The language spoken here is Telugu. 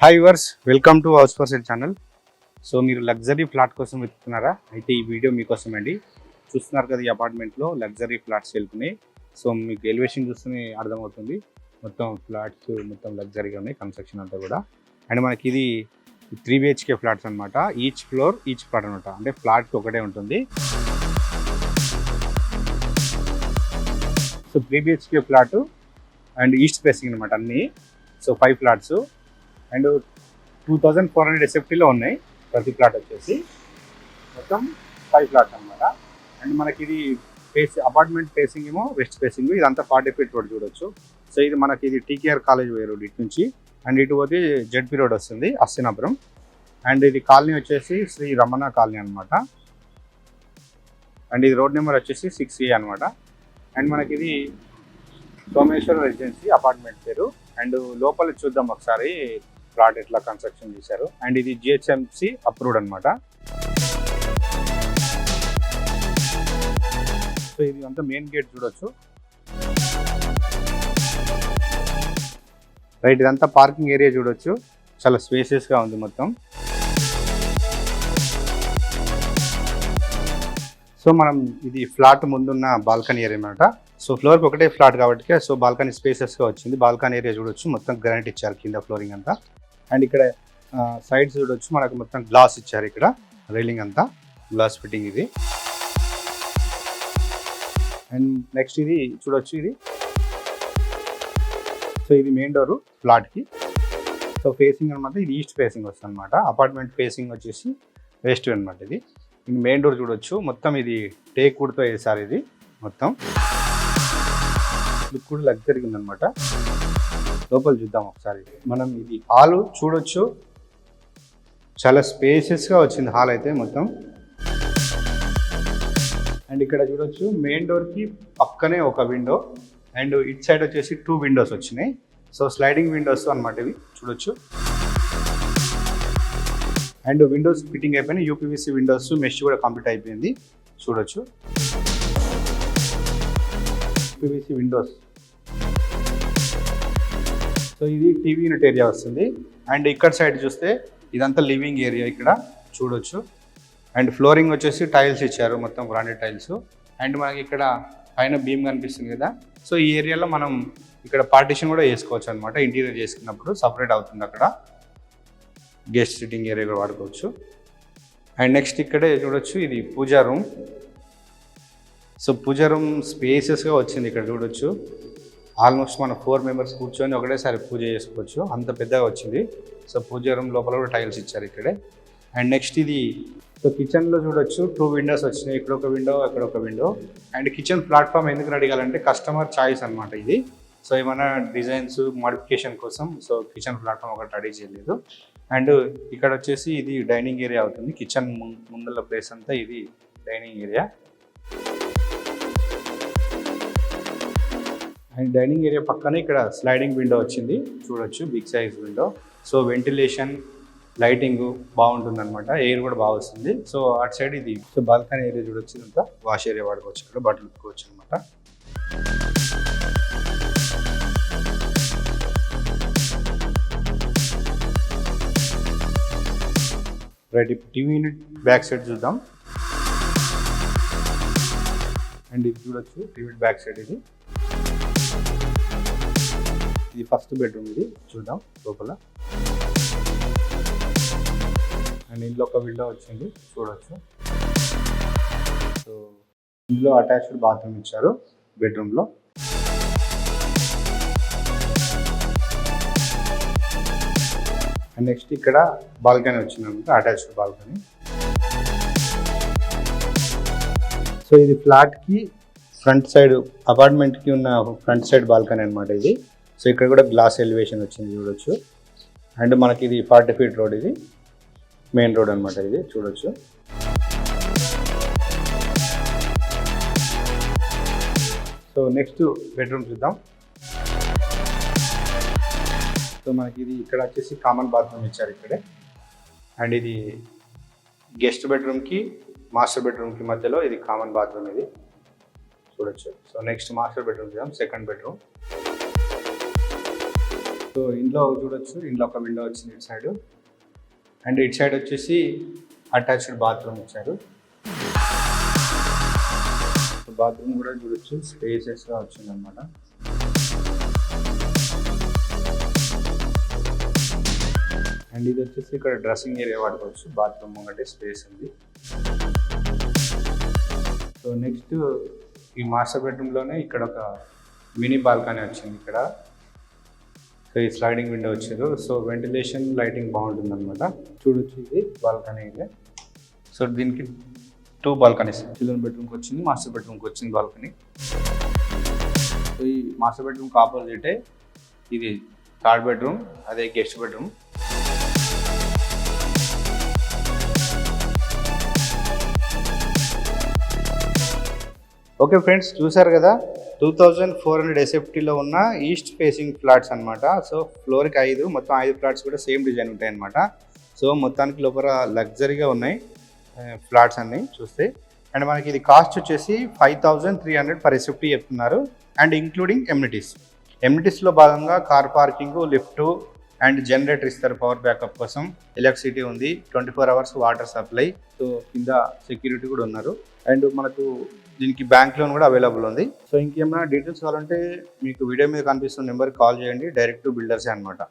హాయ్ వర్స్, welcome to house for sale channel. So మీరు లగ్జరీ ఫ్లాట్ కోసం వెతుకుతున్నారా? అయితే ఈ వీడియో మీకోసం అండి. చూస్తున్నారు కదా, ఈ అపార్ట్మెంట్లో లగ్జరీ ఫ్లాట్స్ వెళ్తున్నాయి. సో మీకు ఎలివేషన్ చూస్తూనే అర్థమవుతుంది, మొత్తం ఫ్లాట్స్ మొత్తం లగ్జరీగా ఉన్నాయి, కన్స్ట్రక్షన్ అంతా కూడా. అండ్ మనకి ఇది 3 BHK ఫ్లాట్స్ అనమాట. ఈచ్ ఫ్లోర్ ఈచ్ ఫ్లాట్ అనమాట, అంటే ఫ్లాట్కి ఒకటే ఉంటుంది. So 3 BHK flat and east facing అనమాట అన్నీ. సో 5 ఫ్లాట్స్ అండ్ 2400 SFTలో ఉన్నాయి. ప్రతి ప్లాట్ వచ్చేసి మొత్తం 5 ఫ్లాట్స్ అనమాట. అండ్ మనకి ఇది అపార్ట్మెంట్ ఫేసింగ్ ఏమో వెస్ట్ ఫేసింగ్, ఇదంతా 40 ఫీట్ రోడ్ చూడొచ్చు. సో ఇది మనకి ఇది TKR కాలేజ్ వే రోడ్ ఇటు నుంచి, అండ్ ఇటు పోతే జెడ్పీ రోడ్ వస్తుంది అస్సినాపురం. అండ్ ఇది కాలనీ వచ్చేసి శ్రీ రమణ కాలనీ అనమాట. అండ్ ఇది రోడ్ నెంబర్ వచ్చేసి 6A అనమాట. అండ్ మనకి ఇది సోమేశ్వర రెసిడెన్సీ అపార్ట్మెంట్ పేరు. అండ్ లోపల చూద్దాం ఒకసారి ప్లాట్ ఎట్లా కన్స్ట్రక్షన్ చేశారు. అండ్ ఇది GHMC అప్రూవ్డ్ అనమాట. సో ఇది అంతా మెయిన్ గేట్ చూడొచ్చు. రైట్, ఇదంతా పార్కింగ్ ఏరియా చూడొచ్చు, చాలా స్పేసియస్గా ఉంది మొత్తం. సో మనం ఇది ఫ్లాట్ ముందున్న బాల్కనీ ఏరియా అనమాట. సో ఫ్లోర్కి ఒకటే ఫ్లాట్ కాబట్టి సో బాల్కనీ స్పేసెస్గా వచ్చింది. బాల్కనీ ఏరియా చూడొచ్చు, మొత్తం గ్రానైట్ ఇచ్చారు కింద ఫ్లోరింగ్ అంతా. అండ్ ఇక్కడ సైడ్స్ చూడొచ్చు, మనకు మొత్తం గ్లాస్ ఇచ్చారు. ఇక్కడ రైలింగ్ అంతా గ్లాస్ ఫిట్టింగ్ ఇది. అండ్ నెక్స్ట్ ఇది చూడొచ్చు, ఇది సో ఇది మెయిన్ డోరు ఫ్లాట్కి. సో ఫేసింగ్ అనమాట, ఇది ఈస్ట్ ఫేసింగ్ వస్తుంది అనమాట. అపార్ట్మెంట్ ఫేసింగ్ వచ్చేసి వెస్ట్ అనమాట. ఇది మెయిన్ డోర్ చూడొచ్చు, మొత్తం ఇది టేక్ వుడ్తో వేసారు. ఇది మొత్తం లుక్ కూడా లగ్జరీగా ఉందన్నమాట. లోపల చూద్దాం ఒకసారి మనం. ఇది హాల్ చూడొచ్చు, చాలా స్పేసియస్గా వచ్చింది హాల్ అయితే మొత్తం. అండ్ ఇక్కడ చూడొచ్చు మెయిన్ డోర్కి పక్కనే ఒక విండో, అండ్ ఇట్ సైడ్ వచ్చేసి 2 విండోస్ వచ్చినాయి. సో స్లైడింగ్ విండోస్ అనమాట ఇవి చూడొచ్చు. అండ్ విండోస్ ఫిట్టింగ్ అయిపోయినాయి, UPVC విండోస్, మెష్ కూడా కంప్లీట్ అయిపోయింది చూడొచ్చు. UPVC Windows. సో ఇది టీవీ యూనిట్ ఏరియా వస్తుంది. అండ్ ఇక్కడ సైడ్ చూస్తే ఇదంతా లివింగ్ ఏరియా ఇక్కడ చూడొచ్చు. అండ్ ఫ్లోరింగ్ వచ్చేసి టైల్స్ ఇచ్చారు, మొత్తం బ్రాండెడ్ టైల్స్. అండ్ మనకి ఇక్కడ పైన బీమ్ కనిపిస్తుంది కదా, సో ఈ ఏరియాలో మనం ఇక్కడ పార్టీషన్ కూడా వేసుకోవచ్చు అనమాట. ఇంటీరియర్ చేసుకున్నప్పుడు సపరేట్ అవుతుంది, అక్కడ గెస్ట్ సిట్టింగ్ ఏరియా కూడా వాడుకోవచ్చు. అండ్ నెక్స్ట్ ఇక్కడే చూడొచ్చు, ఇది పూజా రూమ్. సో పూజా రూమ్ స్పేసెస్గా వచ్చింది ఇక్కడ చూడొచ్చు. ఆల్మోస్ట్ మనం 4 మెంబర్స్ కూర్చొని ఒకటేసారి పూజ చేసుకోవచ్చు, అంత పెద్దగా వచ్చింది. సో పూజా రూమ్ లోపల కూడా టైల్స్ ఇచ్చారు ఇక్కడే. అండ్ నెక్స్ట్ ఇది సో కిచెన్లో చూడొచ్చు, 2 విండోస్ వచ్చినాయి, ఇక్కడ ఒక విండో అక్కడ ఒక విండో. అండ్ కిచెన్ ప్లాట్ఫామ్ ఎందుకు అడగాలంటే కస్టమర్ చాయిస్ అనమాట ఇది. సో ఏమైనా డిజైన్స్ మోడిఫికేషన్ కోసం సో కిచెన్ ప్లాట్ఫామ్ ఒకటి రెడీ చేయలేదు. అండ్ ఇక్కడ వచ్చేసి ఇది డైనింగ్ ఏరియా అవుతుంది. కిచెన్ ముందల ప్లేస్ అంతా ఇది dining area. And dining area పక్కనే ఇక్కడ స్లైడింగ్ విండో వచ్చింది చూడొచ్చు, big size window. So ventilation, lighting బాగుంటుంది అనమాట, ఎయిర్ కూడా బాగా వస్తుంది. సో అటు సైడ్ ఇది సో బాల్కనీ ఏరియా చూడొచ్చు, ఇదంతా వాష్ ఏరియా వాడుకోవచ్చు, ఇక్కడ బట్టలు ఉతుకోవచ్చు అనమాట. Right, TV unit back side చూద్దాం. అండ్ ఇది చూడొచ్చు టీవీ బ్యాక్ సైడ్. ఇది ఫస్ట్ బెడ్రూమ్, ఇది చూద్దాం లోపల. అండ్ ఇందులో ఒక విండో వచ్చింది చూడొచ్చు. సో ఇందులో అటాచ్డ్ బాత్రూమ్ ఇచ్చారు బెడ్రూమ్లో. అండ్ నెక్స్ట్ ఇక్కడ బాల్కనీ వచ్చిందనమాట, అటాచ్డ్ బాల్కనీ. సో ఇది ఫ్లాట్కి ఫ్రంట్ సైడ్, అపార్ట్మెంట్కి ఉన్న ఫ్రంట్ సైడ్ బాల్కనీ అనమాట ఇది. సో ఇక్కడ కూడా గ్లాస్ ఎలివేషన్ వచ్చింది చూడొచ్చు. అండ్ మనకి ఇది 40 ఫీట్ రోడ్, ఇది మెయిన్ రోడ్ అనమాట ఇది చూడొచ్చు. సో నెక్స్ట్ బెడ్రూమ్ చూద్దాం. సో మనకి ఇది ఇక్కడ వచ్చేసి కామన్ బాత్రూమ్ ఇచ్చారు ఇక్కడే. అండ్ ఇది గెస్ట్ బెడ్రూమ్కి మాస్టర్ బెడ్రూమ్కి మధ్యలో ఇది కామన్ బాత్రూమ్ ఇది చూడొచ్చు. సో నెక్స్ట్ మాస్టర్ బెడ్రూమ్ చూద్దాం, సెకండ్ బెడ్రూమ్. సో ఇంట్లో చూడొచ్చు, ఇంట్లో ఒక విండో వచ్చింది ఇటు సైడ్, అండ్ ఇటు సైడ్ వచ్చేసి అటాచ్డ్ బాత్రూమ్ ఇచ్చారు. బాత్రూమ్ కూడా చూడొచ్చు, స్పేసెస్గా వచ్చిందనమాట. అండ్ ఇది వచ్చేసి ఇక్కడ డ్రెస్సింగ్ ఏరియా వాడుకోవచ్చు, బాత్రూమ్ ఒకటి స్పేస్ ఉంది. సో నెక్స్ట్ ఈ మాస్టర్ బెడ్రూమ్లోనే ఇక్కడ ఒక మినీ బాల్కనీ వచ్చింది ఇక్కడ. సో ఈ స్లైడింగ్ విండో వచ్చారు. సో వెంటిలేషన్ లైటింగ్ బాగుంటుంది అనమాట. చూడొచ్చు, ఇది బాల్కనీ ఇది. సో దీనికి 2 బాల్కనీస్, చిల్డ్రన్ బెడ్రూమ్కి వచ్చింది, మాస్టర్ బెడ్రూమ్కి వచ్చింది బాల్కనీ. సో ఈ మాస్టర్ బెడ్రూమ్కి ఆపోజిటే ఇది 3rd బెడ్రూమ్, అదే గెస్ట్ బెడ్రూమ్. ఓకే ఫ్రెండ్స్, చూసారు కదా 2400 SFTలో ఉన్న ఈస్ట్ ఫేసింగ్ ఫ్లాట్స్ అనమాట. సో ఫ్లోర్కి 5, మొత్తం 5 ఫ్లాట్స్ కూడా సేమ్ డిజైన్ ఉంటాయి అనమాట. సో మొత్తానికి లోపల లగ్జరీగా ఉన్నాయి ఫ్లాట్స్ అన్నీ చూస్తే. అండ్ మనకి ఇది కాస్ట్ వచ్చేసి 5300 per SFT చెప్తున్నారు, అండ్ ఇంక్లూడింగ్ ఎమ్యూనిటీస్లో భాగంగా car parking, lift and generator ఇస్తారు పవర్ బ్యాకప్ కోసం. ఎలక్ట్రిసిటీ ఉంది, 24 hours వాటర్ సప్లై. సో కింద సెక్యూరిటీ కూడా ఉన్నారు. అండ్ మనకు దీనికి బ్యాంక్ లోన్ కూడా అవైలబుల్ ఉంది. సో ఇంకేమైనా డీటెయిల్స్ కావాలంటే మీకు వీడియో మీద కనిపిస్తున్న నెంబర్కి కాల్ చేయండి, డైరెక్ట్ టు బిల్డర్సే అనమాట.